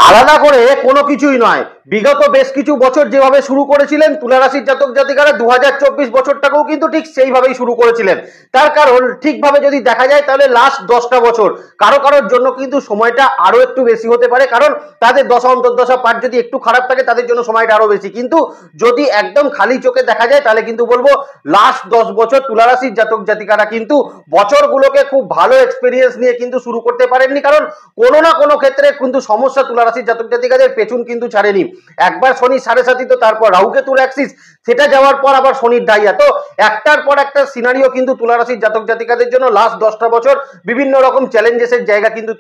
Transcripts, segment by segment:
আলাদা করে কোনো কিছুই নয়। বিগত বেশ কিছু বছর যেভাবে শুরু করেছিলেন তুলা রাশির জাতক জাতিকারা 2024 বছরটাকেও কিন্তু ঠিক সেইভাবেই শুরু করেছিলেন। তার কারণ ঠিকভাবে যদি দেখা যায় তাহলে লাস্ট 10টা বছর কারোর জন্য কিন্তু সময়টা আরো একটু বেশি হতে পারে, কারণ তাদের দশা অন্তর্দশা পাঠ যদি একটু খারাপ থাকে তাদের জন্য সময়টা আরো বেশি। কিন্তু যদি একদম খালি চোখে দেখা যায় তাহলে কিন্তু বলবো লাস্ট 10 বছর তুলা রাশির জাতক জাতিকারা কিন্তু বছরগুলোকে খুব ভালো এক্সপেরিয়েন্স নিয়ে কিন্তু শুরু করতে পারেননি, কারণ কোনো না কোনো ক্ষেত্রে কিন্তু সমস্যা তুলা রাশির জাতক জাতিকাদের পেছন কিন্তু ছাড়েনি। একবার শনি 7.5, তো তারপর রাহু কেতুর অ্যাক্সিস, সেটা যাওয়ার পর আবার শনির ডাইয়া, তো একটার পর একটা সিনারিও কিন্তু তুলা রাশির জাতক জাতিকাদের জন্য লাস্ট 10টা বছর বিভিন্ন রকম চ্যালেঞ্জেসের জায়গা কিন্তু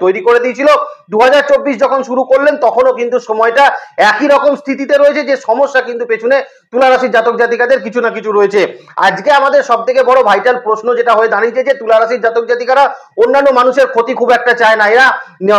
তৈরি করে দিয়েছিল। 2024 যখন শুরু করলেন তখনও কিন্তু সময়টা একই রকম স্থিতিতে রয়েছে, যে সমস্যা কিন্তু পেছনে তুলা রাশির জাতক জাতিকাদের কিছু না কিছু রয়েছে। আজকে আমাদের সব থেকে বড় ভাইটাল প্রশ্ন যেটা হয়ে দাঁড়িয়েছে যে তুলা রাশির জাতক জাতিকারা অন্যান্য মানুষের ক্ষতি খুব একটা চায় না, এরা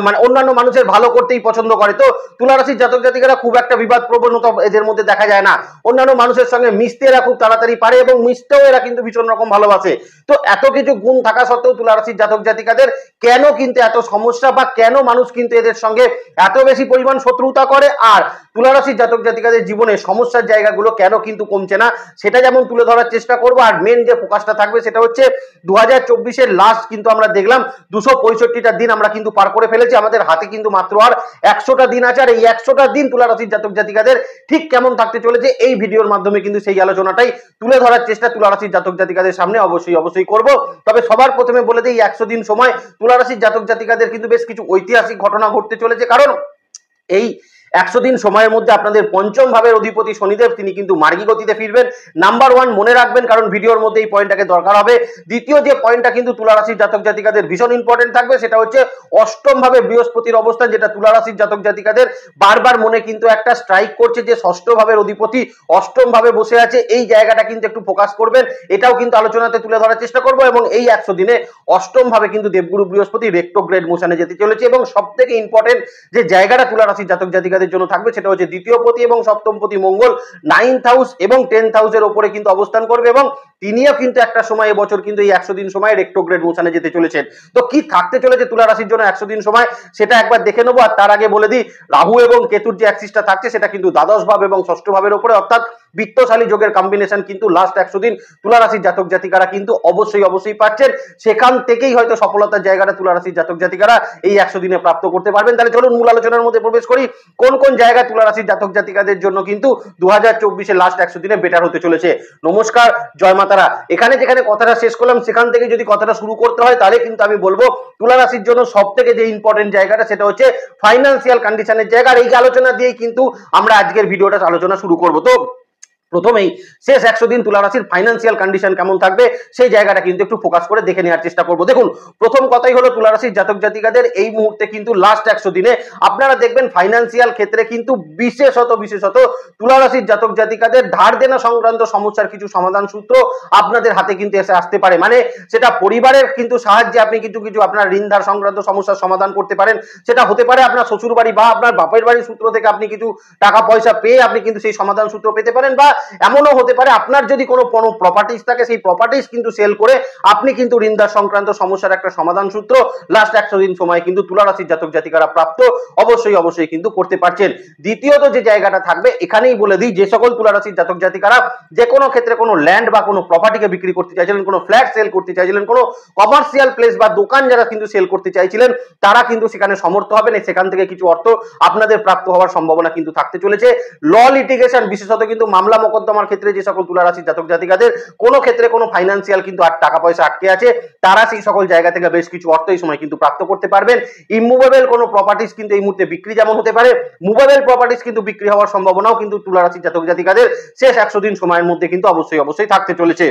মানে অন্যান্য মানুষের ভালো করতেই পছন্দ করে। তো তুলা রাশির জাতক জাতিকারা খুব একটা বিবাদ প্রবণতা এদের মধ্যে দেখা যায় না, অন্যান্য মানুষের সঙ্গে মিশতে এরা খুব তাড়াতাড়ি পারে এবং মিশতেও এরা কিন্তু ভীষণ রকম ভালোবাসে। তো এত কিছু গুণ থাকা সত্ত্বেও তুলা রাশির জাতক জাতিকাদের কেন কিন্তু এত সমস্যা, বা কেন মানুষ কিন্তু এদের সঙ্গে এত বেশি পরিমাণ শত্রুতা করে, আর তুলা রাশির জাতক জাতিকাদের জীবনে সমস্যার জায়গাগুলো কেন কিন্তু কমছে না, সেটা যেমন তুলে ধরার চেষ্টা করব। আর মেন যে ফোকাসটা থাকবে সেটা হচ্ছে 2024-এর লাস্ট কিন্তু আমরা দেখলাম 265টা দিন আমরা কিন্তু পার করে ফেলেছি, আমাদের হাতে কিন্তু মাত্র আর 100টা দিন আছে। আর এই 100টা দিন তুলা রাশির জাতক জাতিকাদের ঠিক কেমন থাকতে চলেছে এই ভিডিওর মাধ্যমে কিন্তু সেই আলোচনাটাই তুলে ধরার চেষ্টা তুলা রাশির জাতক জাতিকাদের সামনে অবশ্যই করব। তবে সবার প্রথমে বলে দিই 100 দিন সময় তুলা রাশির জাতক জাতিকাদের কিন্তু বেশ কিছু ঐতিহাসিক ঘটনা ঘটতে চলেছে, কারণ এই 100 দিন সময়ের মধ্যে আপনাদের পঞ্চম ভাবের অধিপতি শনিদেব তিনি কিন্তু মার্গী গতিতে ফিরবেন। নাম্বার 1 মনে রাখবেন, কারণ ভিডিওর মধ্যে এই পয়েন্টটাকে দরকার হবে। দ্বিতীয় যে পয়েন্টটা কিন্তু তুলা রাশির জাতক জাতিকাদের ভীষণ ইম্পর্টেন্ট থাকবে সেটা হচ্ছে অষ্টম ভাবে বৃহস্পতির অবস্থান, যেটা তুলা রাশির জাতক জাতিকাদের বারবার মনে কিন্তু একটা স্ট্রাইক করছে যে ষষ্ঠ ভাবের অধিপতি অষ্টম ভাবে বসে আছে, এই জায়গাটা কিন্তু একটু ফোকাস করবেন, এটাও কিন্তু আলোচনাতে তুলে ধরার চেষ্টা করব। এবং এই 100 দিনে অষ্টম ভাবে কিন্তু দেবগুরু বৃহস্পতি রেট্রোগ্রেড মোশনে যেতে চলেছে, এবং সবথেকে ইম্পর্টেন্ট যে জায়গাটা তুলা রাশির জাতক জাতিকাদের জন্য থাকবে সেটা হচ্ছে দ্বিতীয় পতি এবং সপ্তম পতি মঙ্গল 9th হাউস এবং 10th হাউসের উপরে কিন্তু অবস্থান করবে, এবং তিনিও কিন্তু একটা সময় এবছর কিন্তু এই 100 দিন সময় রেট্রোগ্রেড মোশনে যেতে চলেছেন। তো কি থাকতে চলেছে তুলা রাশির জন্য 100 দিন সময় সেটা একবার দেখে নেবো। আর তার আগে বলে দিই রাহু এবং কেতুর যে অ্যাক্সিসটা থাকছে সেটা কিন্তু দ্বাদশ ভাব এবং ষষ্ঠ ভাবের উপরে, অর্থাৎ বিত্তশালী যোগের কম্বিনেশন কিন্তু লাস্ট 100 দিন তুলা রাশির জাতক জাতিকারা কিন্তু অবশ্যই পাচ্ছেন। সেখান থেকেই হয়তো সফলতার জায়গাটা তুলা রাশির জাতক জাতিকারা এই 100 দিনে প্রাপ্ত করতে পারবেন। তাহলে চলুন মূল আলোচনার মধ্যে প্রবেশ করি। কোন কোন জায়গা তুলা রাশির জাতক জাতিকাদের জন্য কিন্তু 2024-এর লাস্ট 100 দিনে বেটার হতে চলেছে। নমস্কার, জয় মাতারা। এখানে যেখানে কথাটা শেষ করলাম সেখান থেকে যদি কথাটা শুরু করতে হয় তাহলে কিন্তু আমি বলবো তুলা রাশির জন্য সব থেকে যে ইম্পর্টেন্ট জায়গাটা সেটা হচ্ছে ফাইন্যান্সিয়াল কন্ডিশনের জায়গা। আর এই আলোচনা দিয়েই কিন্তু আমরা আজকের ভিডিওটা আলোচনা শুরু করব। তো প্রথমেই শেষ 100 দিন তুলা রাশির ফাইন্যান্সিয়াল কন্ডিশন কেমন থাকবে সেই জায়গাটা কিন্তু একটু ফোকাস করে দেখে নেওয়ার চেষ্টা করব। দেখুন, প্রথম কথাই হলো তুলা রাশির জাতক জাতিকাদের এই মুহূর্তে কিন্তু লাস্ট 100 দিনে আপনারা দেখবেন ফাইন্যান্সিয়াল ক্ষেত্রে কিন্তু বিশেষত তুলা রাশির জাতক জাতিকাদের ধার দেনা সংক্রান্ত সমস্যার কিছু সমাধান সূত্র আপনাদের হাতে কিন্তু এসে আসতে পারে। মানে সেটা পরিবারের কিন্তু সাহায্যে আপনি কিছু আপনার ঋণ ধার সংক্রান্ত সমস্যার সমাধান করতে পারেন, সেটা হতে পারে আপনার শ্বশুর বাড়ি বা আপনার বাপের বাড়ির সূত্র থেকে আপনি কিছু টাকা পয়সা পেয়ে আপনি কিন্তু সেই সমাধান সূত্র পেতে পারেন, বা এমনও হতে পারে আপনার যদি কোনো প্রপার্টিজ থাকে সেই প্রপার্টিজ কিন্তু সেল করে আপনি কিন্তু ঋণদার সংক্রান্ত সমস্যার একটা সমাধান সূত্র লাস্ট 100 দিন সময় কিন্তু তুলা রাশির জাতক জাতিকারা প্রাপ্ত অবশ্যই কিন্তু করতে পারছেন। দ্বিতীয়ত যে জায়গাটা থাকবে এখানেই বলে দিই, যে সকল তুলা রাশির জাতক জাতিকারা যে কোনো ক্ষেত্রে কোনো ল্যান্ড বা কোনো প্রপার্টিকে বিক্রি করতে চাইছিলেন, কোনো ফ্ল্যাট সেল করতে চাইছিলেন, কোনো কমার্শিয়াল প্লেস বা দোকান যারা কিন্তু সেল করতে চাইছিলেন তারা কিন্তু সেখানে সমর্থ হবেন, সেখান থেকে কিছু অর্থ আপনাদের প্রাপ্ত হওয়ার সম্ভাবনা কিন্তু থাকতে চলেছে। ল লিটিগেশন বিশেষত কিন্তু মামলা মোকদ্দমার ক্ষেত্রে যে সকল তুলা রাশির জাতক জাতিকাদের কোনো ক্ষেত্রে কোনো ফাইন্যান্সিয়াল কিন্তু আর টাকা পয়সা আটকে আছে তারা সেই সকল জায়গা থেকে বেশ কিছু অর্থ এই সময় কিন্তু প্রাপ্ত করতে পারবেন। ইমুভেবল কোনো প্রপার্টিজ কিন্তু এই মুহূর্তে বিক্রি যেমন হতে পারে, মুভেবল প্রপার্টিজ কিন্তু বিক্রি হওয়ার সম্ভাবনাও কিন্তু তুলা রাশির জাতক জাতিকাদের শেষ 100 দিন সময়ের মধ্যে কিন্তু অবশ্যই থাকতে চলেছে।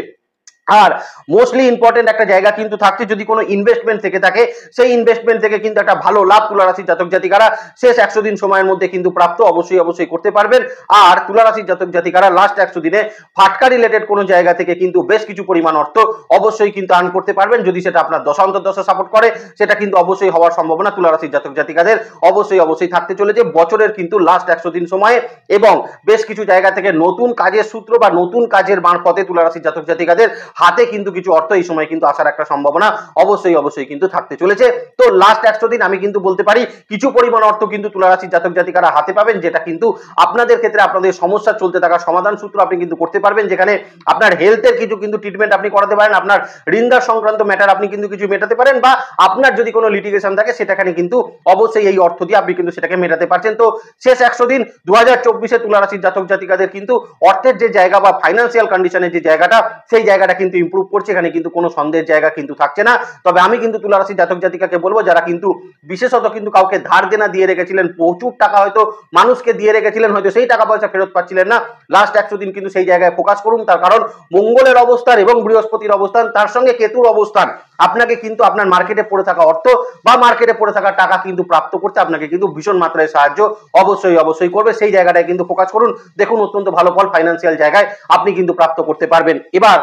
আর মোস্টলি ইম্পর্টেন্ট একটা জায়গা কিন্তু থাকছে, যদি কোনো ইনভেস্টমেন্ট থেকে থাকে সেই ইনভেস্টমেন্ট থেকে কিন্তু একটা ভালো লাভ তুলা রাশির জাতক জাতিকারা শেষ 100 দিন সময়ের মধ্যে কিন্তু প্রাপ্ত অবশ্যই করতে পারবেন। আর তুলা রাশির জাতক জাতিকারা লাস্ট 100 দিনে ফাটকা রিলেটেড কোনো জায়গা থেকে কিন্তু বেশ কিছু পরিমাণ অর্থ অবশ্যই কিন্তু আর্ন করতে পারবেন, যদি সেটা আপনার দশা অন্তর্দশা সাপোর্ট করে সেটা কিন্তু অবশ্যই হওয়ার সম্ভাবনা তুলা রাশির জাতক জাতিকাদের অবশ্যই থাকতে চলেছে বছরের কিন্তু লাস্ট 100 দিন সময়ে। এবং বেশ কিছু জায়গা থেকে নতুন কাজের সূত্র বা নতুন কাজের মারফতে তুলা রাশির জাতক জাতিকাদের হাতে কিন্তু কিছু অর্থ এই সময় কিন্তু আসার একটা সম্ভাবনা অবশ্যই কিন্তু থাকতে চলেছে। তো লাস্ট 100 দিন আমি কিন্তু বলতে পারি কিছু পরিমাণ অর্থ কিন্তু তুলা রাশির জাতক জাতিকারা হাতে পাবেন, যেটা কিন্তু আপনাদের ক্ষেত্রে আপনাদের সমস্যা চলতে থাকা সমাধান সূত্র আপনি কিন্তু করতে পারবেন, যেখানে আপনার হেলথের কিছু কিন্তু ট্রিটমেন্ট আপনি করাতে পারেন, আপনার ঋণদার সংক্রান্ত ম্যাটার আপনি কিন্তু কিছু মেটাতে পারেন, বা আপনার যদি কোনো লিটিগেশন থাকে সেটাখানে কিন্তু অবশ্যই এই অর্থ দিয়ে আপনি কিন্তু সেটাকে মেটাতে পারছেন। তো শেষ 100 দিন 2024-এ তুলা রাশির জাতক জাতিকাদের কিন্তু অর্থের যে জায়গা বা ফাইন্যান্সিয়াল কন্ডিশনের যে জায়গাটা, সেই জায়গাটা কিন্তু ইমপ্রুভ করছে, এখানে কিন্তু কোনো সন্দেহের জায়গা কিন্তু থাকছে না। তবে আমি কিন্তু তুলা রাশির জাতক জাতিকাকে বলবো, যারা কিন্তু বিশেষত কিন্তু কাউকে ধার দেনা দিয়ে রেখেছিলেন, প্রচুর টাকা হয়তো মানুষকে দিয়ে রেখেছিলেন, হয়তো সেই টাকা পয়সা ফেরত পাচ্ছিলেন না, লাস্ট 100 দিন কিন্তু সেই জায়গায় ফোকাস করুন। তার কারণ মঙ্গলের অবস্থান এবং বৃহস্পতির অবস্থান, তার সঙ্গে কেতুর অবস্থান আপনাকে কিন্তু আপনার মার্কেটে পড়ে থাকা অর্থ বা মার্কেটে পড়ে থাকা টাকা কিন্তু প্রাপ্ত করতে আপনাকে কিন্তু ভীষণ মাত্রায় সাহায্য অবশ্যই করবে। সেই জায়গাটায় কিন্তু ফোকাস করুন, দেখুন অত্যন্ত ভালো ফল ফাইন্যান্সিয়াল জায়গায় আপনি কিন্তু প্রাপ্ত করতে পারবেন। এবার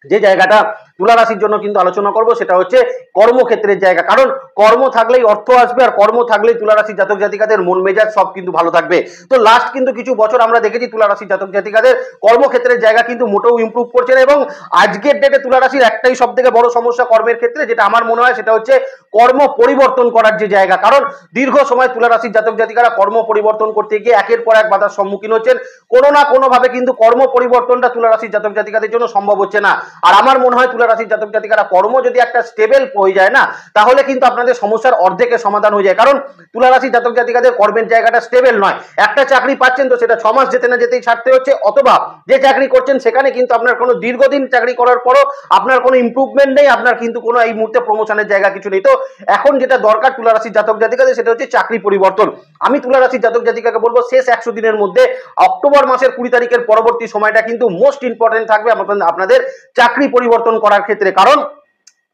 যে জায়গাটা তুলা রাশির জন্য কিন্তু আলোচনা করব সেটা হচ্ছে কর্মক্ষেত্রের জায়গা, কারণ কর্ম থাকলেই অর্থ আসবে, আর কর্ম থাকলেই তুলা রাশির জাতক জাতিকাদের মন মেজাজ সব কিন্তু ভালো থাকবে। তো লাস্ট কিন্তু কিছু বছর আমরা দেখেছি তুলা রাশির জাতক জাতিকাদের কর্মক্ষেত্রের জায়গা কিন্তু মোটেও ইমপ্রুভ করছে না, এবং আজকের ডেটে তুলা রাশির একটাই সব থেকে বড় সমস্যা কর্মের ক্ষেত্রে, যেটা আমার মনে হয় সেটা হচ্ছে কর্ম পরিবর্তন করার যে জায়গা। কারণ দীর্ঘ সময় তুলা রাশির জাতক জাতিকারা কর্ম পরিবর্তন করতে গিয়ে একের পর এক বাধার সম্মুখীন হচ্ছেন, কোনো না কোনো ভাবে কিন্তু কর্ম পরিবর্তনটা তুলা রাশির জাতক জাতিকাদের জন্য সম্ভব হচ্ছে না। আর আমার মনে হয় তুলা রাশির জাতক জাতিকারা কর্ম যদি একটা স্টেবল হয়ে যায় না, তাহলে কিন্তু আপনাদের সমস্যার অর্ধেকের সমাধান হয়ে যায়। কারণ তুলা রাশির জাতক জাতিকাদের কর্মের জায়গাটা স্টেবল নয়, একটা চাকরি পাচ্ছেন তো সেটা 6 মাস যেতে না যেতেই ছাড়তে হচ্ছে, অথবা যে চাকরি করছেন সেখানে কিন্তু আপনার কোনো দীর্ঘদিন চাকরি করার পরও আপনার কোনো ইমপ্রুভমেন্ট নেই, আপনার কিন্তু কোনো এই মুহূর্তে প্রমোশনের জায়গা কিছু নেই। তো এখন যেটা দরকার তুলা রাশির জাতক জাতিকাদের সেটা হচ্ছে চাকরি পরিবর্তন। আমি তুলা রাশির জাতক জাতিকাকে বলবো শেষ 100 দিনের মধ্যে অক্টোবর মাসের 20 তারিখের পরবর্তী সময়টা কিন্তু মোস্ট ইম্পর্টেন্ট থাকবে আপনাদের চাকরি পরিবর্তন করার ক্ষেত্রে। কারণ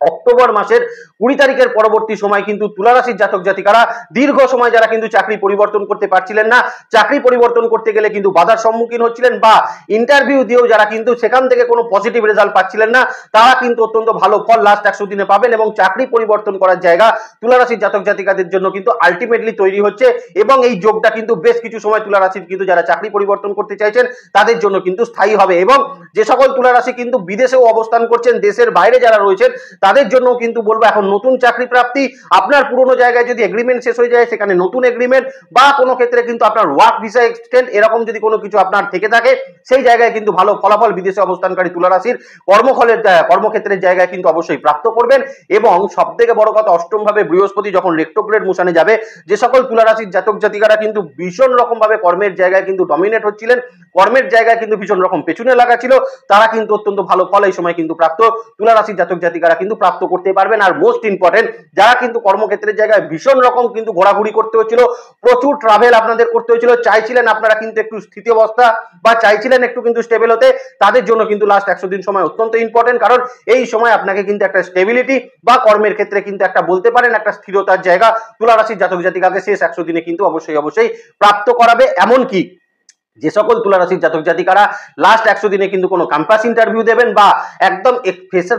অক্টোবর মাসের 20 তারিখের পরবর্তী সময় কিন্তু তুলা রাশির জাতক জাতিকারা দীর্ঘ সময় যারা কিন্তু চাকরি পরিবর্তন করতে পারছিলেন না, চাকরি পরিবর্তন করতে গেলে কিন্তু বাধার সম্মুখীন হচ্ছিলেন, বা ইন্টারভিউ দিয়েও যারা কিন্তু সেখান থেকে কোনো পজিটিভ রেজাল্ট পাচ্ছিলেন না, তারা কিন্তু অত্যন্ত ভালো ফল লাস্ট 100 দিনে পাবেন, এবং চাকরি পরিবর্তন করার জায়গা তুলা রাশির জাতক জাতিকাদের জন্য কিন্তু আলটিমেটলি তৈরি হচ্ছে, এবং এই যোগটা কিন্তু বেশ কিছু সময় তুলা রাশির কিন্তু যারা চাকরি পরিবর্তন করতে চাইছেন তাদের জন্য কিন্তু স্থায়ী হবে। এবং যে সকল তুলা রাশি কিন্তু বিদেশেও অবস্থান করছেন, দেশের বাইরে যারা রয়েছেন তাদের জন্য কিন্তু বলবো এখন নতুন চাকরি প্রাপ্তি, আপনার পুরনো জায়গায় যদি এগ্রিমেন্ট শেষ হয়ে যায় সেখানে নতুন এগ্রিমেন্ট, বা কোনো ক্ষেত্রে কিন্তু আপনার ওয়ার্ক ভিসা এক্সটেন্ড এরকম যদি কোনো কিছু আপনার থেকে থাকে, সেই জায়গায় কিন্তু ভালো ফলাফল বিদেশে অবস্থানকারী তুলা রাশির কর্মক্ষেত্রের জায়গায় কিন্তু অবশ্যই প্রাপ্ত করবেন। এবং সব থেকে বড় কথা, অষ্টম ভাবে বৃহস্পতি যখন রেট্রোগ্রেড মোশনে যাবে, যে সকল তুলা রাশির জাতক জাতিকারা কিন্তু ভীষণ রকম ভাবে কর্মের জায়গায় কিন্তু ডমিনেট হচ্ছিলেন, কর্মের জায়গায় কিন্তু ভীষণ রকম পেছনে লাগা ছিল, তারা কিন্তু অত্যন্ত ভালো ফল এই সময় কিন্তু প্রাপ্ত তুলা রাশির জাতক জাতিকারা কিন্তু প্রাপ্ত করতে পারবেন। আর মোস্ট ইম্পর্টেন্ট, যারা কিন্তু কর্মক্ষেত্রের জায়গায় ভীষণ রকম কিন্তু ঘোরাঘুরি করতে হচ্ছিল, প্রচুর ট্রাভেল আপনাদের করতে হচ্ছিল, চাইছিলেন আপনারা কিন্তু একটু স্থিতি অবস্থা বা চাইছিলেন একটু কিন্তু স্টেবল হতে, তাদের জন্য কিন্তু লাস্ট 100 দিন সময় অত্যন্ত ইম্পর্টেন্ট। কারণ এই সময় আপনাকে কিন্তু একটা স্টেবিলিটি বা কর্মের ক্ষেত্রে কিন্তু একটা বলতে পারেন একটা স্থিরতার জায়গা তুলা রাশির জাতক জাতিকাকে শেষ 100 দিনে কিন্তু অবশ্যই প্রাপ্ত করাবে। এমনকি যে সকল তুলা রাশির জাতক জাতিকারা লাস্ট 100 দিনে কিন্তু কোনো ক্যাম্পাস ইন্টারভিউ দেবেন, বা একদম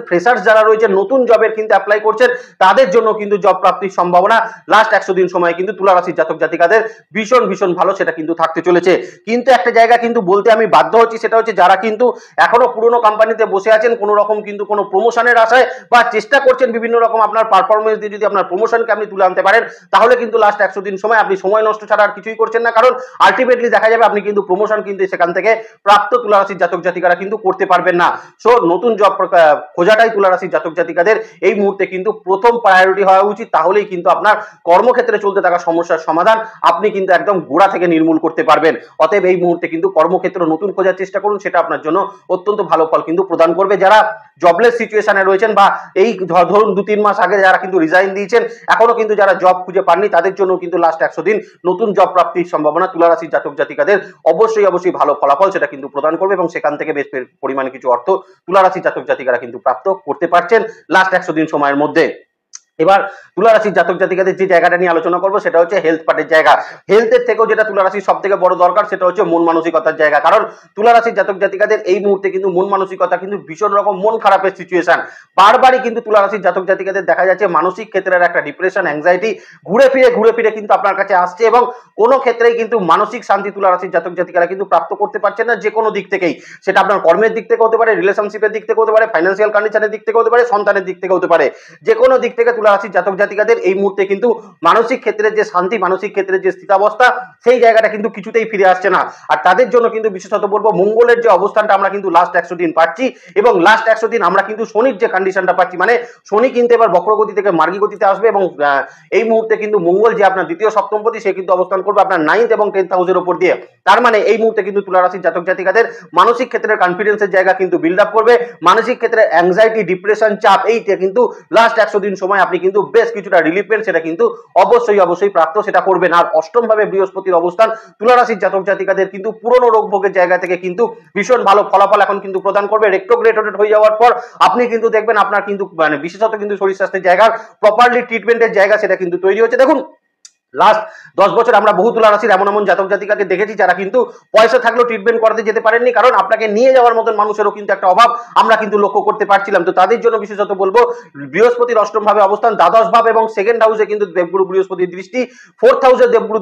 ফ্রেশার্স যারা রয়েছে নতুন জবের কিন্তু অ্যাপ্লাই করছেন, তাদের জন্য কিন্তু জব প্রাপ্তির সম্ভাবনা লাস্ট 100 দিন সময় কিন্তু তুলা রাশির জাতক জাতিকাদের ভীষণ ভালো সেটা কিন্তু থাকতে চলেছে। কিন্তু একটা জায়গা কিন্তু বলতে আমি বাধ্য হচ্ছি, সেটা হচ্ছে যারা কিন্তু এখনো পুরনো কোম্পানিতে বসে আছেন, কোনো রকম কিন্তু কোনো প্রমোশনের আশায় বা চেষ্টা করছেন বিভিন্ন রকম আপনার পারফরমেন্স দিয়ে যদি আপনার প্রমোশনকে আপনি তুলে আনতে পারেন, তাহলে কিন্তু লাস্ট 100 দিন সময় আপনি সময় নষ্ট ছাড়া আর কিছুই করছেন না। কারণ আলটিমেটলি দেখা যাবে আপনি কিন্তু প্রমোশন কিন্তু সেখান থেকে প্রাপ্ত তুলা রাশির জাতক জাতিকারা কিন্তু করতে পারবেন না। সো নতুন জব খোঁজাটাই তুলা রাশির জাতক জাতিকাদের এই মুহূর্তে কিন্তু প্রথম প্রায়োরিটি হওয়া উচিত, তাহলেই কিন্তু আপনার কর্মক্ষেত্রে চলতে থাকা সমস্যার সমাধান আপনি কিন্তু একদম গোড়া থেকে নির্মূল করতে পারবেন। অতএব এই মুহূর্তে কিন্তু কর্মক্ষেত্র নতুন খোঁজার চেষ্টা করুন, সেটা আপনার জন্য অত্যন্ত ভালো ফল কিন্তু প্রদান করবে। যারা জবলেস সিচুয়েশনে রয়েছেন, বা এই ধরুন 2-3 মাস আগে যারা কিন্তু রিজাইন দিয়েছেন, এখনো কিন্তু যারা জব খুঁজে পাননি, তাদের জন্য কিন্তু লাস্ট 100 দিন নতুন জব প্রাপ্তির সম্ভাবনা তুলা রাশির জাতক জাতিকাদের অবশ্যই ভালো ফলাফল সেটা কিন্তু প্রদান করবে, এবং সেখান থেকে বেশ পরিমাণে কিছু অর্থ তুলা রাশির জাতক জাতিকারা কিন্তু প্রাপ্ত করতে পারছেন লাস্ট 100 দিন সময়ের মধ্যে। এবার তুলা রাশির জাতক জাতিকাদের যে জায়গাটা নিয়ে আলোচনা করবো সেটা হচ্ছে হেলথ পার্টের জায়গা। হেলথের থেকেও যেটা তুলা রাশির সব থেকে বড় দরকার সেটা হচ্ছে মন মানসিকতার জায়গা। কারণ তুলা রাশির জাতক জাতিকাদের এই মুহূর্তে কিন্তু মন মানসিকতা কিন্তু ভীষণ রকম মন খারাপের সিচুয়েশন। বারবারই কিন্তু তুলা রাশির জাতক জাতিকাদের দেখা যাচ্ছে মানসিক ক্ষেত্রের একটা ডিপ্রেশন, অ্যাংজাইটি ঘুরে ফিরে কিন্তু আপনার কাছে আসছে, এবং কোনো ক্ষেত্রেই কিন্তু মানসিক শান্তি তুলা রাশির জাতক জাতিকারা কিন্তু প্রাপ্ত করতে পারছেন না, যে কোনো দিক থেকেই। সেটা আপনার কর্মের দিক থেকে হতে পারে, রিলেশনশিপের দিক থেকে হতে পারে, ফাইন্যান্সিয়াল কন্ডিশনের দিক থেকে হতে পারে, সন্তানের দিক থেকে হতে পারে। যে কোনো দিক থেকে তুলা রাশির জাতক জাতিকাদের এই মুহূর্তে কিন্তু মানসিক ক্ষেত্রে যে শান্তি, মানসিক ক্ষেত্রে যে স্থিতাবস্থা, সেই জায়গাটা কিন্তু কিছুতেই ফিরে আসছে না। আর তাদের জন্য কিন্তু বিশেষত বলবো মঙ্গলের যে অবস্থানটা আমরা কিন্তু লাস্ট 100 দিন পাচ্ছি, এবং লাস্ট 100 দিন আমরা কিন্তু শনির যে কন্ডিশনটা পাচ্ছি, মানে শনি কিন্তু এবার বক্রগতি থেকে মার্গী গতিতে আসবে, এবং এই মুহূর্তে কিন্তু মঙ্গল যে আপনার দ্বিতীয় সপ্তমপতি সে কিন্তু অবস্থান করবে আপনার 9th এবং 10th হাউসের উপর দিয়ে। তার মানে এই মুহূর্তে কিন্তু তুলা রাশির জাতক জাতিকাদের মানসিক ক্ষেত্রে কনফিডেন্সের জায়গা কিন্তু বিল্ড আপ করবে। মানসিক ক্ষেত্রে অ্যাংজাইটি, ডিপ্রেশন, চাপ, এইটা কিন্তু লাস্ট 100 দিন সময় আপনি কিন্তু বেশ কিছুটা রিলিফ পেন, সেটা কিন্তু অবশ্যই প্রাপ্ত সেটা করবেন। আর অষ্টম ভাবে বৃহস্পতির অবস্থান তুলা রাশির জাতক জাতিকাদের কিন্তু পুরনো রোগ ভোগের জায়গা থেকে কিন্তু ভীষণ ভালো ফলাফল এখন কিন্তু প্রদান করবে। রেট্রোগ্রেড হয়ে যাওয়ার পর আপনি কিন্তু দেখবেন আপনার কিন্তু মানে বিশেষত কিন্তু শরীর স্বাস্থ্যের জায়গা, প্রপারলি ট্রিটমেন্টের জায়গা সেটা কিন্তু তৈরি হচ্ছে। দেখুন লাস্ট 10 বছর আমরা বহু তুলা রাশির এমন এমন জাতক জাতিকাকে দেখেছি যারা কিন্তু পয়সা থাকলেও ট্রিটমেন্ট করতে যেতে পারেননি, কারণ আপনাকে নিয়ে যাওয়ার মতন মানুষেরও কিন্তু একটা অভাব আমরা কিন্তু লক্ষ্য করতে পারছিলাম। তো তাদের জন্য বিশেষত বলবো বৃহস্পতির অষ্টম ভাবে অবস্থান, দ্বাদশ ভাব এবং সেকেন্ড হাউসে কিন্তু দেবগুরু বৃহস্পতির দৃষ্টি, 4th হাউসে দেবগুরু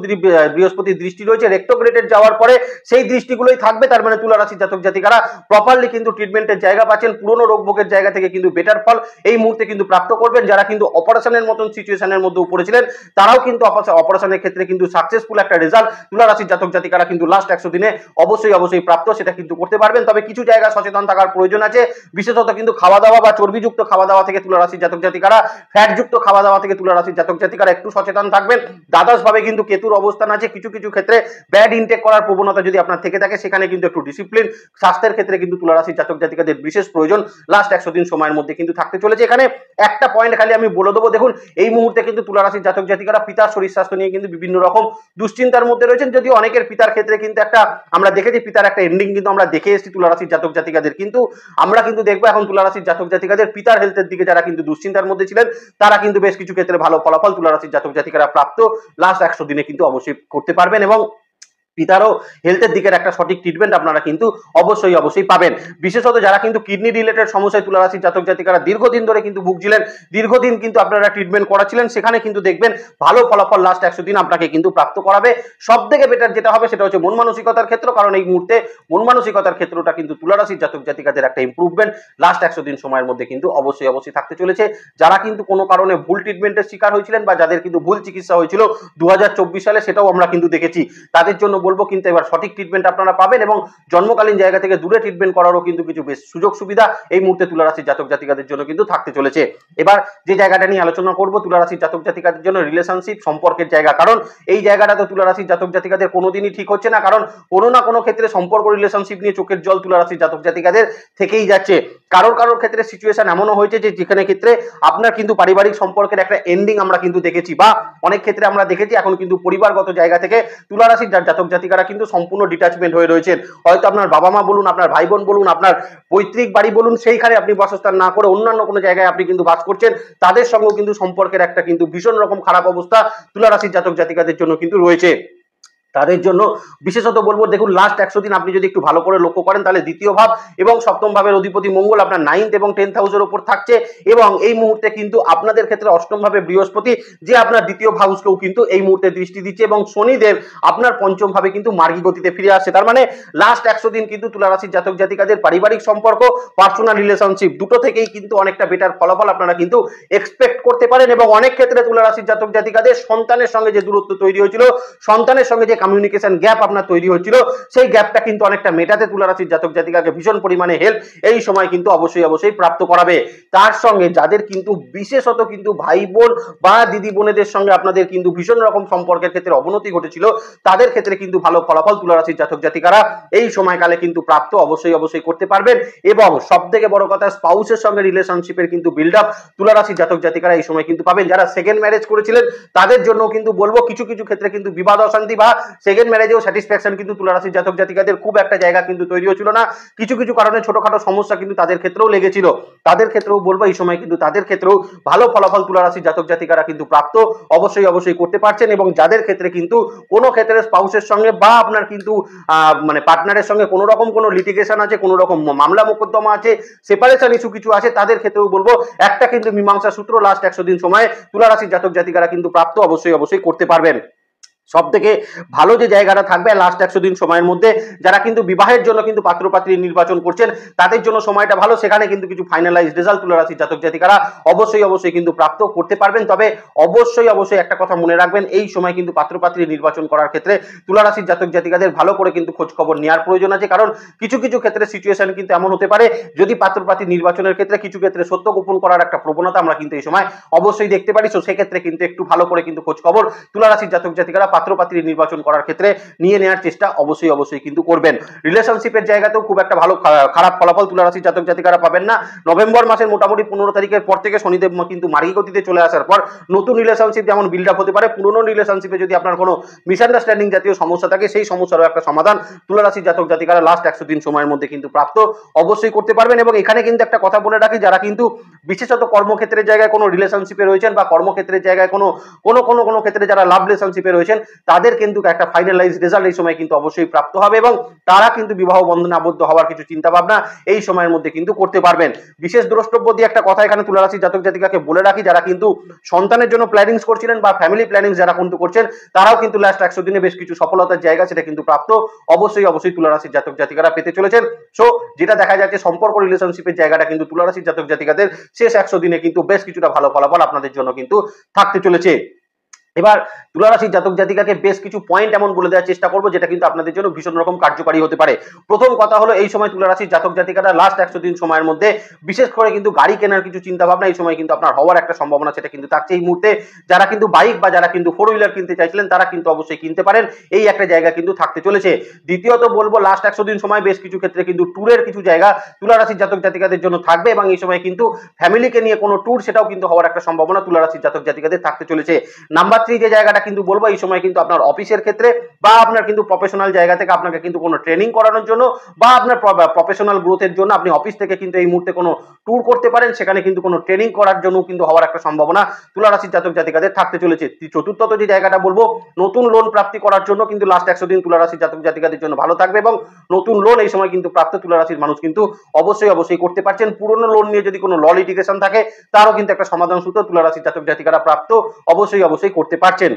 বৃহস্পতির দৃষ্টি রয়েছে। রেট্রোগ্রেডের যাওয়ার পরে সেই দৃষ্টিগুলোই থাকবে। তার মানে তুলা রাশির জাতক জাতিকারা প্রপারলি কিন্তু ট্রিটমেন্টের জায়গা পাচ্ছেন, পুরনো রোগ ভোগের জায়গা থেকে কিন্তু বেটার ফল এই মুহূর্তে কিন্তু প্রাপ্ত করবেন। যারা কিন্তু অপারেশনের মতন সিচুয়েশনের মধ্যে পড়েছিলেন তারাও কিন্তু অপারেশনের ক্ষেত্রে কিন্তু সাকসেসফুল একটা রেজাল্ট তুলা রাশির জাতক জাতিকারা কিন্তু লাস্ট 100 দিনে অবশ্যই প্রাপ্ত সেটা কিন্তু করতে পারবেন। তবে কিছু জায়গা সচেতন থাকার প্রয়োজন আছে, বিশেষত কিন্তু খাওয়া দাওয়া বা চর্বিযুক্ত খাওয়া দাওয়া থেকে তুলা রাশির জাতক জাতিকারা, ফ্যাটযুক্ত খাওয়া দাওয়া থেকে তুলা রাশির জাতক জাতিকারা একটু সচেতন থাকবেন। দ্বাদশ ভাবে কিন্তু কেতুর অবস্থান আছে, কিছু কিছু ক্ষেত্রে ব্যাড ইনটেক করার প্রবণতা যদি আপনার থেকে থাকে সেখানে কিন্তু একটু ডিসিপ্লিন স্বাস্থ্যের ক্ষেত্রে কিন্তু তুলা রাশির জাতক জাতিকাদের বিশেষ প্রয়োজন লাস্ট 100 দিন সময়ের মধ্যে কিন্তু থাকতে চলেছে। এখানে একটা পয়েন্ট খালি আমি বলে দেবো, দেখুন এই মুহূর্তে কিন্তু তুলা রাশির জাতক জাতিকারা পিতার শরীর স্বাস্থ্য নিয়ে কিন্তু বিভিন্ন রকম দুশ্চিন্তার মধ্যে রয়েছেন। যদিও অনেকের পিতার ক্ষেত্রে কিন্তু একটা আমরা দেখেছি পিতার একটা এন্ডিং কিন্তু আমরা দেখে এসেছি তুলা রাশির জাতক জাতিকাদের, কিন্তু আমরা কিন্তু দেখবো এখন তুলা রাশির জাতক জাতিকাদের পিতার হেলথের দিকে যারা কিন্তু দুশ্চিন্তার মধ্যে ছিলেন তারা কিন্তু বেশ কিছু ক্ষেত্রে ভালো ফলাফল তুলা রাশির জাতক জাতিকারা প্রাপ্ত লাস্ট 100 দিনে কিন্তু অবশ্যই করতে পারবেন, এবং পিতারও হেলথের দিকের একটা সঠিক ট্রিটমেন্ট আপনারা কিন্তু অবশ্যই পাবেন। বিশেষত যারা কিন্তু কিডনি রিলেটেড সমস্যায় তুলা রাশির জাতক জাতিকারা দীর্ঘদিন ধরে কিন্তু ভুগছিলেন, দীর্ঘদিন কিন্তু আপনারা ট্রিটমেন্ট করাছিলেন, সেখানে কিন্তু দেখবেন ভালো ফলাফল লাস্ট 100 দিন আপনাকে কিন্তু প্রাপ্ত করাবে। সব থেকে বেটার যেটা হবে সেটা হচ্ছে মন মানসিকতার ক্ষেত্র, কারণ এই মুহূর্তে মন মানসিকতার ক্ষেত্রটা কিন্তু তুলা রাশির জাতক জাতিকাদের একটা ইম্প্রুভমেন্ট লাস্ট 100 দিন সময়ের মধ্যে কিন্তু অবশ্যই থাকতে চলেছে। যারা কিন্তু কোনো কারণে ভুল ট্রিটমেন্টের শিকার হয়েছিলেন বা যাদের কিন্তু ভুল চিকিৎসা হয়েছিল 2024 সালে, সেটাও আমরা কিন্তু দেখেছি, তাদের জন্য বলবো কিন্তু এবার সঠিক ট্রিটমেন্ট আপনারা পাবেন, এবং জন্মকালীন জায়গা থেকে দূরে ট্রিটমেন্ট করারও কিন্তু কিছু বেশ সুযোগ সুবিধা এই মুহূর্তে তুলা রাশির জাতক জাতিকাদের জন্য কিন্তু থাকতে চলেছে। এবার যে জায়গাটা নিয়ে আলোচনা করব তুলা রাশির জাতক জাতিকাদের জন্য রিলেশনশিপ সম্পর্কের জায়গা, কারণ এই জায়গাটা তো তুলা রাশির জাতক জাতিকাদের কোনোদিনই ঠিক হচ্ছে না, কারণ কোনো না কোনো ক্ষেত্রে সম্পর্ক রিলেশনশিপ নিয়ে চোখের জল তুলা রাশির জাতক জাতিকাদের থেকেই যাচ্ছে। কারোর ক্ষেত্রে সিচুয়েশন এমনও হয়েছে যে যেখানে ক্ষেত্রে আপনার কিন্তু পারিবারিক সম্পর্কের একটা এন্ডিং আমরা কিন্তু দেখেছি, বা অনেক ক্ষেত্রে আমরা দেখেছি এখন কিন্তু পরিবারগত জায়গা থেকে তুলা রাশির জাতক জাতিকারা কিন্তু সম্পূর্ণ ডিটাচমেন্ট হয়ে রয়েছেন। হয়তো আপনার বাবা মা বলুন, আপনার ভাই বোন বলুন, আপনার পৈতৃক বাড়ি বলুন, সেইখানে আপনি বাসস্থান না করে অন্যান্য কোনো জায়গায় আপনি কিন্তু বাস করছেন, তাদের সঙ্গেও কিন্তু সম্পর্কের একটা কিন্তু ভীষণ রকম খারাপ অবস্থা তুলা রাশির জাতক জাতিকাদের জন্য কিন্তু রয়েছে। তাদের জন্য বিশেষত বলবো, দেখুন লাস্ট 100 দিন আপনি যদি একটু ভালো করে লক্ষ্য করেন তাহলে দ্বিতীয় ভাব এবং সপ্তম ভাবের অধিপতি মঙ্গল আপনার 9th এবং 10th হাউসের উপর থাকছে, এবং এই মুহূর্তে কিন্তু আপনাদের ক্ষেত্রে অষ্টম ভাবে বৃহস্পতি যে আপনার দ্বিতীয় হাউসকেও কিন্তু এই মুহূর্তে দৃষ্টি দিচ্ছে, এবং শনিদেব আপনার পঞ্চম ভাবে কিন্তু মার্গী গতিতে ফিরে আসছে। তার মানে লাস্ট 100 দিন কিন্তু তুলা রাশির জাতক জাতিকাদের পারিবারিক সম্পর্ক, পার্সোনাল রিলেশনশিপ দুটো থেকেই কিন্তু অনেকটা বেটার ফলাফল আপনারা কিন্তু এক্সপেক্ট করতে পারেন, এবং অনেক ক্ষেত্রে তুলা রাশির জাতক জাতিকাদের সন্তানের সঙ্গে যে দূরত্ব তৈরি হয়েছিল, সন্তানের সঙ্গে যে কমিউনিকেশন গ্যাপ আপনার তৈরি হচ্ছিল, সেই গ্যাপটা কিন্তু অনেকটা মেটাতে তুলা রাশির জাতক জাতিকাকে ভীষণ পরিমাণে হেল্প এই সময় কিন্তু অবশ্যই প্রাপ্ত করাবে। তার সঙ্গে যাদের কিন্তু বিশেষত কিন্তু ভাই বোন বা দিদি বোনেদের সঙ্গে আপনাদের কিন্তু ভীষণ রকম সম্পর্কের ক্ষেত্রে অবনতি ঘটেছিল, তাদের ক্ষেত্রে কিন্তু ভালো ফলাফল তুলা রাশির জাতক জাতিকারা এই সময়কালে কিন্তু প্রাপ্ত অবশ্যই করতে পারবেন। এবং সব থেকে বড় কথা, স্পাউসের সঙ্গে রিলেশনশিপের কিন্তু বিল্ড আপ তুলা রাশির জাতক জাতিকারা এই সময় কিন্তু পাবেন। যারা সেকেন্ড ম্যারেজ করেছিলেন তাদের জন্য কিন্তু বলবো কিছু কিছু ক্ষেত্রে কিন্তু বিবাদ অশান্তি বা সেকেন্ড ম্যারেজেও স্যাটিসফ্যাকশন কিন্তু তুলা রাশির জাতক জাতিকাদের খুব একটা জায়গা কিন্তু তৈরি হচ্ছিল না। কিছু কিছু কারণে ছোটখাটো সমস্যা কিন্তু তাদের ক্ষেত্রেও লেগেছিল। তাদের ক্ষেত্রেও বলবো এই সময় কিন্তু তাদের ক্ষেত্রেও ভালো ফলাফল তুলা রাশির জাতক জাতিকারা কিন্তু প্রাপ্ত অবশ্যই করতে পারছেন। এবং যাদের ক্ষেত্রে কিন্তু কোনো ক্ষেত্রে স্পাউসের সঙ্গে বা আপনার কিন্তু মানে পার্টনারের সঙ্গে কোনো রকম কোনো লিটিগেশন আছে, কোনো রকম মামলা মোকদ্দমা আছে, সেপারেশন ইস্যু কিছু আছে, তাদের ক্ষেত্রেও বলবো একটা কিন্তু মীমাংসা সূত্র লাস্ট 100 দিন সময়ে তুলা রাশির জাতক জাতিকারা কিন্তু প্রাপ্ত অবশ্যই করতে পারবেন। সব থেকে ভালো যে জায়গাটা থাকবে লাস্ট 100 দিন সময়ের মধ্যে, যারা কিন্তু বিবাহের জন্য কিন্তু পাত্রপাত্রী নির্বাচন করছেন তাদের জন্য সময়টা ভালো। সেখানে কিন্তু কিছু ফাইনালাইজ রেজাল্ট তুলা রাশির জাতক জাতিকারা অবশ্যই কিন্তু প্রাপ্ত করতে পারবেন। তবে অবশ্যই একটা কথা মনে রাখবেন, এই সময় কিন্তু পাত্রপাত্রী নির্বাচন করার ক্ষেত্রে তুলা রাশির জাতক জাতিকাদের ভালো করে কিন্তু খোঁজ খবর নেওয়ার প্রয়োজন আছে। কারণ কিছু কিছু ক্ষেত্রে সিচুয়েশন কিন্তু এমন হতে পারে, যদি পাত্রপাত্রী নির্বাচনের ক্ষেত্রে কিছু ক্ষেত্রে সত্য গোপন করার একটা প্রবণতা আমরা কিন্তু এই সময় অবশ্যই দেখতে পারি। তো সেক্ষেত্রে কিন্তু একটু ভালো করে কিন্তু খোঁজ খবর তুলা রাশির জাতক জাতিকারা পাত্রপাত্রী নির্বাচন করার ক্ষেত্রে নিয়ে নেওয়ার চেষ্টা অবশ্যই কিন্তু করবেন। রিলেশনশিপের জায়গাতেও খুব একটা ভালো খারাপ ফলাফল তুলা রাশির জাতক জাতিকারা পাবেন না। নভেম্বর মাসের মোটামুটি 15 তারিখের পর থেকে শনিদেব কিন্তু মার্গী গতিতে চলে আসার পর নতুন রিলেশনশিপ যেমন বিল্ড আপ হতে পারে, পুরনো রিলেশনশিপে যদি আপনার কোনো মিসআন্ডারস্ট্যান্ডিং জাতীয় সমস্যা থাকে সেই সমস্যারও একটা সমাধান তুলা রাশির জাতক জাতিকারা লাস্ট 100 দিন সময়ের মধ্যে কিন্তু প্রাপ্ত অবশ্যই করতে পারবেন। এবং এখানে কিন্তু একটা কথা বলে রাখি, যারা কিন্তু বিশেষত কর্মক্ষেত্রের জায়গায় কোনো রিলেশনশিপে রয়েছেন বা কর্মক্ষেত্রের জায়গায় কোনো ক্ষেত্রে যারা লাভ রিলেশনশিপে রয়েছেন তাদের কিন্তু একটা ফাইনালাইজ রেজাল্ট এই সময় কিন্তু অবশ্যই প্রাপ্ত হবে এবং তারা কিন্তু বিবাহ বন্ধনে আবদ্ধ হওয়ার কিছু চিন্তা ভাবনা এই সময়ের মধ্যে কিন্তু করতে পারবেন। বিশেষ দ্রষ্টব্য দিয়ে একটা কথা এখানে তুলা রাশির জাতক জাতিকাকে বলে রাখি, যারা কিন্তু সন্তানের জন্য প্ল্যানিংস করছিলেন বা ফ্যামিলি প্ল্যানিংস যারা কিন্তু করছেন তারাও কিন্তু লাস্ট 100 দিনে বেশ কিছু সফলতার জায়গা সেটা কিন্তু প্রাপ্ত অবশ্যই তুলা রাশির জাতক জাতিকারা পেতে চলেছেন। সো যেটা দেখা যাচ্ছে সম্পর্ক রিলেশনশিপের জায়গাটা কিন্তু তুলা রাশির জাতক জাতিকাদের শেষ 100 দিনে কিন্তু বেশ কিছুটা ভালো ফলাফল আপনাদের জন্য কিন্তু থাকতে চলেছে। এবার তুলা রাশির জাতক জাতিকাকে বেশ কিছু পয়েন্ট এমন বলে দেওয়ার চেষ্টা করবো যেটা কিন্তু আপনাদের জন্য ভীষণ রকম কার্যকারী হতে পারে। প্রথম কথা হলো, এই সময় তুলা রাশির জাতক জাতিকারা লাস্ট 100 দিন সময়ের মধ্যে বিশেষ করে কিন্তু গাড়ি কেনার কিছু চিন্তা ভাবনা এই সময় কিন্তু আপনার হওয়ার একটা সম্ভাবনা সেটা কিন্তু থাকছে এই মুহূর্তে। যারা কিন্তু বাইক বা যারা কিন্তু 4 হুইলার কিনতে চাইছিলেন তারা কিন্তু অবশ্যই কিনতে পারেন, এই একটা জায়গা কিন্তু থাকতে চলেছে। দ্বিতীয়ত বলবো, লাস্ট 100 দিন সময় বেশ কিছু ক্ষেত্রে কিন্তু ট্যুরের কিছু জায়গা তুলা রাশির জাতক জাতিকাদের জন্য থাকবে এবং এই সময় কিন্তু ফ্যামিলিকে নিয়ে কোনো ট্যুর সেটাও কিন্তু হওয়ার একটা সম্ভাবনা তুলা রাশির জাতক জাতিকাদের থাকতে চলেছে। নাম্বার 3 যে জায়গাটা কিন্তু বলবো, এই সময় কিন্তু আপনার অফিসের ক্ষেত্রে বা আপনার কিন্তু প্রফেশনাল জায়গা থেকে আপনাকে কিন্তু কোনো ট্রেনিং করানোর জন্য বা আপনার প্রফেশনাল গ্রোথের জন্য আপনি অফিস থেকে কিন্তু এই মুহূর্তে কোনো ট্যুর করতে পারেন, সেখানে কিন্তু কোনো ট্রেনিং করার জন্য কিন্তু হওয়ার একটা সম্ভাবনা তুলা রাশির জাতক জাতিকাদের থাকতে চলেছে। চতুর্থত যে জায়গাটা বলবো, নতুন লোন প্রাপ্তি করার জন্য কিন্তু লাস্ট 100 দিন তুলা রাশির জাতক জাতিকাদের জন্য ভালো থাকবে এবং নতুন লোন এই সময় কিন্তু প্রাপ্ত তুলা রাশির মানুষ কিন্তু অবশ্যই করতে পারছেন। পুরনো লোন নিয়ে যদি কোনো ল লিটিগেশন থাকে তারও কিন্তু একটা সমাধান সূত্র তুলা রাশির জাতক জাতিকারা প্রাপ্ত অবশ্যই করতে পারছেন।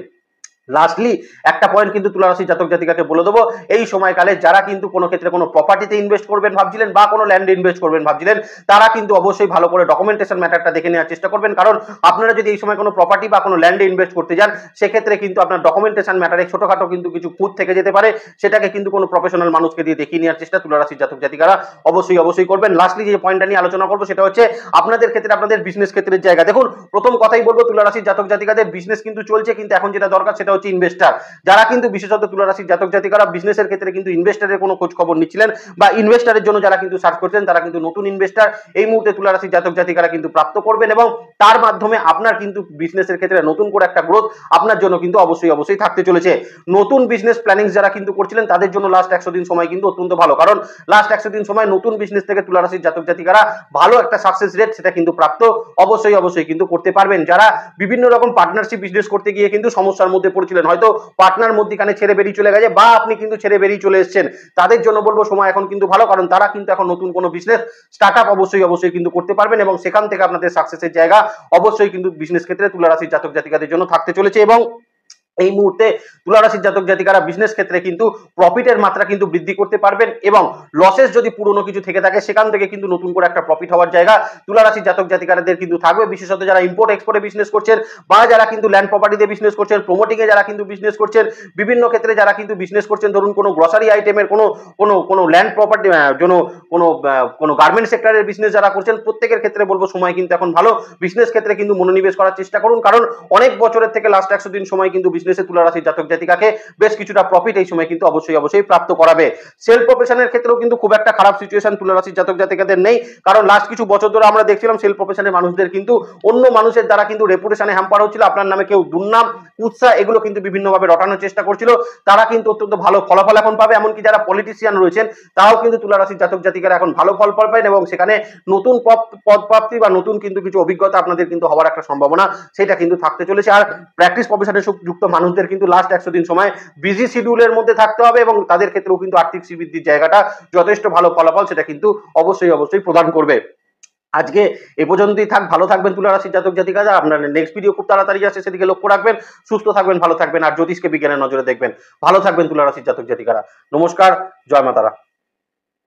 লাস্টলি একটা পয়েন্ট কিন্তু তুলা রাশির জাতক জাতিকাকে বলে দেবো, এই সময়কালে যারা কিন্তু কোনো ক্ষেত্রে কোনো প্রপার্টিতে ইনভেস্ট করবেন ভাবছিলেন বা কোনো ল্যান্ডে ইনভেস্ট করবেন ভাবছিলেন, তারা কিন্তু অবশ্যই ভালো করে ডকুমেন্টেশন ম্যাটারটা দেখে নেওয়ার চেষ্টা করবেন। কারণ আপনারা যদি এই সময় কোনো প্রপার্টি বা কোনো ল্যান্ডে ইনভেস্ট করতে যান সেক্ষেত্রে কিন্তু আপনার ডকুমেন্টেশন ম্যাটারে ছোটখাটো কিন্তু কিছু খুঁত থেকে যেতে পারে, সেটাকে কিন্তু কোনো প্রফেশনাল মানুষকে দিয়ে দেখিয়ে নেওয়ার চেষ্টা তুলা রাশির জাতক জাতিকারা অবশ্যই করবেন। লাস্টলি যে পয়েন্টটা নিয়ে আলোচনা করবো সেটা হচ্ছে আপনাদের ক্ষেত্রে আপনাদের বিজনেস ক্ষেত্রের জায়গা। দেখুন, প্রথম কথাই বলবো, তুলা রাশির জাতক জাতিকাদের বিজনেস কিন্তু চলছে, কিন্তু এখন যেটা দরকার সেটা হচ্ছে ইনভেস্টার। যারা কিন্তু বিশেষত তুলা রাশির জাতক জাতিকারা বিজনেসের ক্ষেত্রে কিন্তু ইনভেস্টারের কোনো খোঁজ খবর নিচ্ছিলেন বা ইনভেস্টারের জন্য যারা কিন্তু সার্চ করছেন তারা কিন্তু নতুন ইনভেস্টার এই মুহূর্তে তুলা রাশির জাতক জাতিকারা কিন্তু প্রাপ্ত করবেন এবং তার মাধ্যমে আপনার কিন্তু বিজনেসের ক্ষেত্রে নতুন করে একটা গ্রোথ আপনার জন্য কিন্তু অবশ্যই থাকতে চলেছে। নতুন বিজনেস প্ল্যানিং যারা কিন্তু করছিলেন তাদের জন্য লাস্ট 100 দিন সময় কিন্তু অত্যন্ত ভালো, কারণ লাস্ট 100 দিন সময় নতুন বিজনেস থেকে তুলা রাশির জাতক জাতিকারা ভালো একটা সাকসেস রেট সেটা কিন্তু প্রাপ্ত অবশ্যই কিন্তু করতে পারবেন। যারা বিভিন্ন রকম পার্টনারশিপ বিজনেস করতে গিয়ে কিন্তু সমস্যার মধ্যে পড়েছিলেন, হয়তো পার্টনার মধ্যখানে ছেড়ে বেরিয়ে চলে গেছে বা আপনি কিন্তু ছেড়ে বেরিয়ে চলে এসেছেন, তাদের জন্য বলবো সময় এখন কিন্তু ভালো, কারণ তারা কিন্তু এখন নতুন কোনো বিজনেস স্টার্টআপ অবশ্যই কিন্তু করতে পারবেন এবং সেখান থেকে আপনাদের সাকসেসের জায়গা অবশ্যই কিন্তু বিজনেস ক্ষেত্রে তুলা রাশির জাতক জাতিকাদের জন্য থাকতে চলেছে। এবং এই মুহূর্তে তুলা রাশির জাতক জাতিকারা বিজনেস ক্ষেত্রে কিন্তু প্রফিটের মাত্রা কিন্তু বৃদ্ধি করতে পারবেন এবং লসেস যদি পুরনো কিছু থেকে থাকে সেখান থেকে কিন্তু নতুন করে একটা প্রফিট হওয়ার জায়গা তুলা রাশির জাতক জাতিকাদের কিন্তু থাকবে। বিশেষত যারা ইম্পোর্ট এক্সপোর্টে বিজনেস করছেন বা যারা কিন্তু ল্যান্ড প্রপার্টিতে বিজনেস করছেন, প্রমোটিং এ যারা কিন্তু বিজনেস করছেন, বিভিন্ন ক্ষেত্রে যারা কিন্তু বিজনেস করছেন, ধরুন কোনো গ্রসারি আইটেমের কোনো ল্যান্ড প্রপার্টি জন্য কোনো গার্মেন্ট সেক্টরের বিজনেস যারা করছেন, প্রত্যেকের ক্ষেত্রে বলবো সময় কিন্তু এখন ভালো। বিজনেস ক্ষেত্রে কিন্তু মনোনিবেশ করার চেষ্টা করুন, কারণ অনেক বছরের থেকে লাস্ট 100 দিন সময় কিন্তু বিজনেসে তুলা রাশির জাতক জাতিকাকে বেশ কিছুটা প্রফিট এই সময় কিন্তু অবশ্যই প্রাপ্ত করাবে। সেলফ প্রফেশনের ক্ষেত্রেও কিন্তু খুব একটা খারাপ সিচুয়েশন তুলা রাশির জাতক জাতিকাদের নেই, কারণ লাস্ট কিছু বছর ধরে আমরা দেখছিলাম সেলফ প্রফেশনের মানুষদের কিন্তু অন্য মানুষের দ্বারা কিন্তু রেপুটেশনে হ্যাম্পার হচ্ছিল, আপনার নামে কেউ দুর্নাম উৎসাহ এগুলো কিন্তু বিভিন্নভাবে রটানোর চেষ্টা করছিল, তারা কিন্তু অত্যন্ত ভালো ফলাফল এখন পাবে। এমনকি যারা পলিটিশিয়ান রয়েছেন তারাও কিন্তু তুলা রাশির জাতক জাতিকারা এখন ভালো ফল পাবেন এবং সেখানে নতুন পদ প্রাপ্তি বা নতুন কিন্তু কিছু অভিজ্ঞতা আপনাদের কিন্তু হওয়ার একটা সম্ভাবনা সেটা কিন্তু থাকতে চলেছে। আর প্র্যাকটিস প্রফেশনে যুক্ত মানুষদের কিন্তু লাস্ট 100 দিন সময় বিজি শিডিউলের মধ্যে থাকতে হবে এবং তাদের ক্ষেত্রেও কিন্তু আর্থিক শ্রীবৃদ্ধির জায়গাটা যথেষ্ট ভালো ফলাফল সেটা কিন্তু অবশ্যই প্রদান করবে। আজকে এ পর্যন্তই থাক, ভালো থাকবেন তুলা রাশির জাতক জাতিকারা। আপনার নেক্সট ভিডিও খুব তাড়াতাড়ি আসছে, সেদিকে লক্ষ্য রাখবেন। সুস্থ থাকবেন, ভালো থাকবেন আর জ্যোতিষকে বিজ্ঞানের নজরে দেখবেন। ভালো থাকবেন তুলা রাশির জাতক জাতিকারা। নমস্কার, জয় মা তারা।